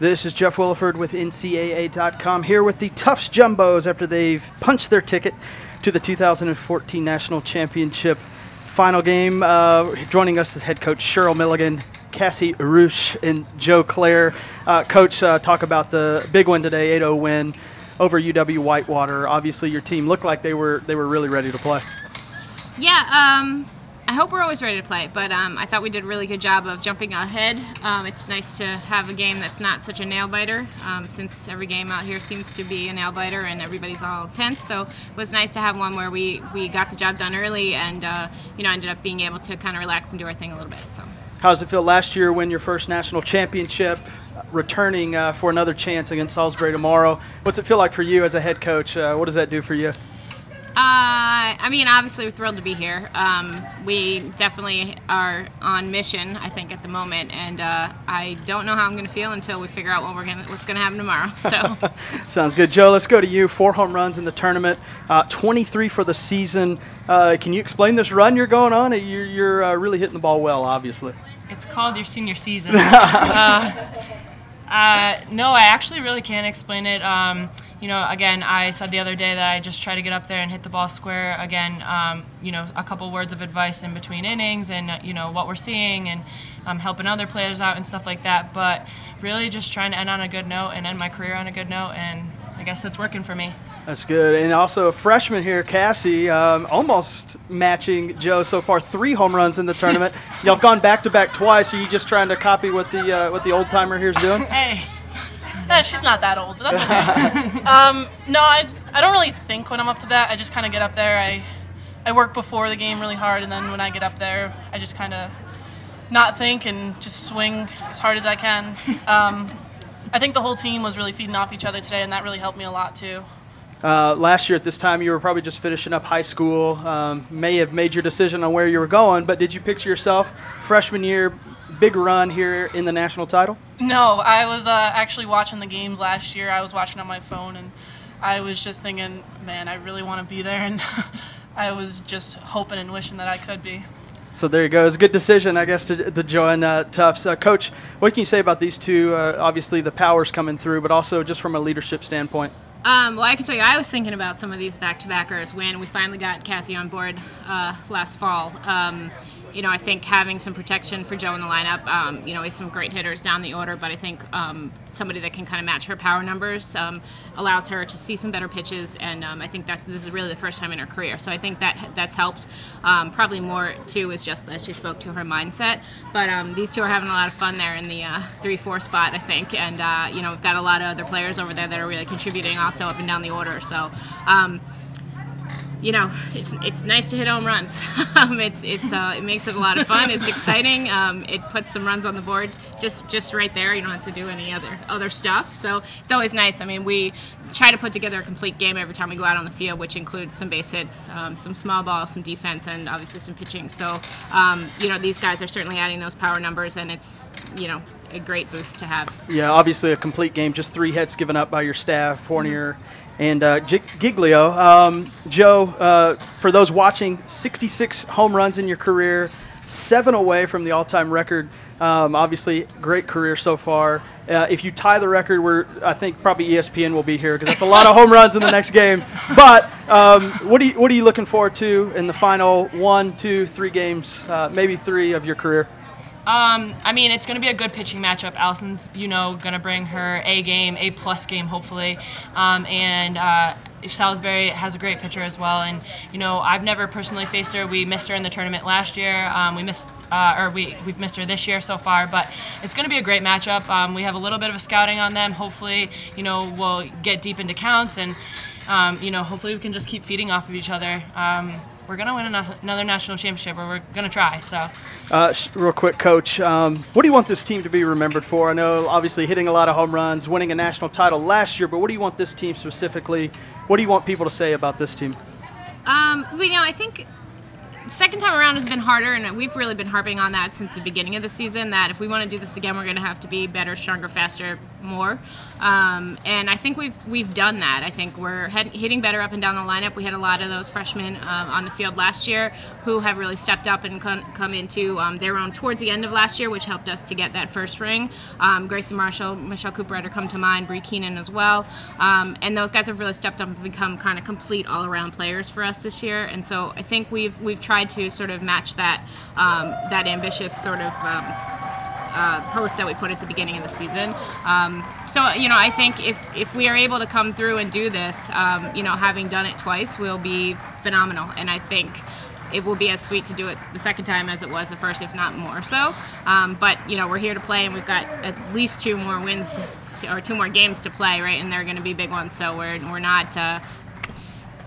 This is Jeff Williford with NCAA.com here with the Tufts Jumbos after they've punched their ticket to the 2014 National Championship final game. Joining us is head coach Cheryl Milligan, Cassie Arush, and Joe Clare. Coach, talk about the big win today, 8-0 win over UW-Whitewater. Obviously, your team looked like they were really ready to play. Yeah, I hope we're always ready to play, but I thought we did a really good job of jumping ahead. It's nice to have a game that's not such a nail-biter, since every game out here seems to be a nail-biter and everybody's all tense. So it was nice to have one where we got the job done early and ended up being able to kind of relax and do our thing a little bit. So, how does it feel last year win your first national championship, returning for another chance against Salisbury tomorrow? What's it feel like for you as a head coach? What does that do for you? I mean, obviously we're thrilled to be here. We definitely are on mission, I think, at the moment, and I don't know how I'm going to feel until we figure out what's going to happen tomorrow. So, sounds good, Joe. Let's go to you. 4 home runs in the tournament, 23 for the season. Can you explain this run you're going on? You're really hitting the ball well, obviously. It's called your senior season. No, I actually really can't explain it. Again, I said the other day that I just try to get up there and hit the ball square. Again, a couple words of advice in between innings and, what we're seeing and helping other players out and stuff like that. But really just trying to end on a good note and end my career on a good note, and I guess that's working for me. That's good. And also a freshman here, Cassie, almost matching Joe so far. 3 home runs in the tournament. Y'all have gone back-to-back twice. Are you just trying to copy what the old-timer here is doing? Hey. She's not that old, but that's okay. No, I don't really think when I'm up to bat. I just kind of get up there. I work before the game really hard, and then when I get up there, I just kind of not think and just swing as hard as I can. I think the whole team was really feeding off each other today, and that really helped me a lot too. Last year at this time, you were probably just finishing up high school, may have made your decision on where you were going, but did you picture yourself freshman year, big run here in the national title? No, I was actually watching the games last year. I was watching on my phone, and I was just thinking, man, I really want to be there, and I was just hoping and wishing that I could be. So there you go. It was a good decision, I guess, to join Tufts. Coach, what can you say about these two? Obviously, the power's coming through, but also just from a leadership standpoint. Well, I can tell you, I was thinking about some of these back-to-backers when we finally got Cassie on board last fall. I think having some protection for Joe in the lineup, we have some great hitters down the order, but I think somebody that can kind of match her power numbers allows her to see some better pitches, and I think this is really the first time in her career. So I think that's helped. Probably more, too, is just as she spoke to her mindset. But these two are having a lot of fun there in the 3-4 spot, I think, and, we've got a lot of other players over there that are really contributing also up and down the order. So, it's nice to hit home runs. It makes it a lot of fun. It's exciting. It puts some runs on the board just right there. You don't have to do any other stuff. So it's always nice. I mean, we try to put together a complete game every time we go out on the field, which includes some base hits, some small ball, some defense, and obviously some pitching. So these guys are certainly adding those power numbers, and it's a great boost to have. Yeah, obviously a complete game. Just 3 hits given up by your staff, Fournier and Giglio. Joe, for those watching, 66 home runs in your career, 7 away from the all-time record. Obviously, great career so far. If you tie the record, I think probably ESPN will be here because that's a lot of home runs in the next game. But what are you looking forward to in the final 1, 2, 3 games, maybe 3 of your career? I mean, it's going to be a good pitching matchup. Allison's, going to bring her A game, A+ game, hopefully. And Salisbury has a great pitcher as well. And, I've never personally faced her. We missed her in the tournament last year. We've missed her this year so far. But it's going to be a great matchup. We have a little bit of a scouting on them. Hopefully, we'll get deep into counts. And, hopefully we can just keep feeding off of each other. We're going to win another national championship, or we're going to try. So, real quick, Coach, what do you want this team to be remembered for? I know, obviously, hitting a lot of home runs, winning a national title last year, but what do you want this team specifically? What do you want people to say about this team? I think second time around has been harder, and we've really been harping on that since the beginning of the season, that if we want to do this again, we're going to have to be better, stronger, faster, more. And I think we've done that. I think we're hitting better up and down the lineup. We had a lot of those freshmen on the field last year who have really stepped up and come into their own towards the end of last year, which helped us to get that first ring. Grayson Marshall, Michelle Cooper come to mind, Bree Keenan as well. And those guys have really stepped up and become kind of complete all-around players for us this year. And so I think we've tried to sort of match that that ambitious sort of post that we put at the beginning of the season. So, you know, I think if we are able to come through and do this, you know, having done it twice, will be phenomenal. And I think it will be as sweet to do it the second time as it was the first, if not more so. But, you know, we're here to play, and we've got at least 2 more wins or 2 more games to play, right? And they're going to be big ones. So we're not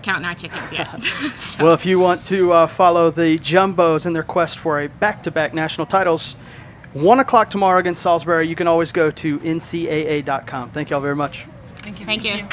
counting our chickens yet. So. Well, if you want to follow the Jumbos in their quest for a back-to-back national titles, 1 o'clock tomorrow against Salisbury, you can always go to ncaa.com. Thank you all very much. Thank you. Thank you.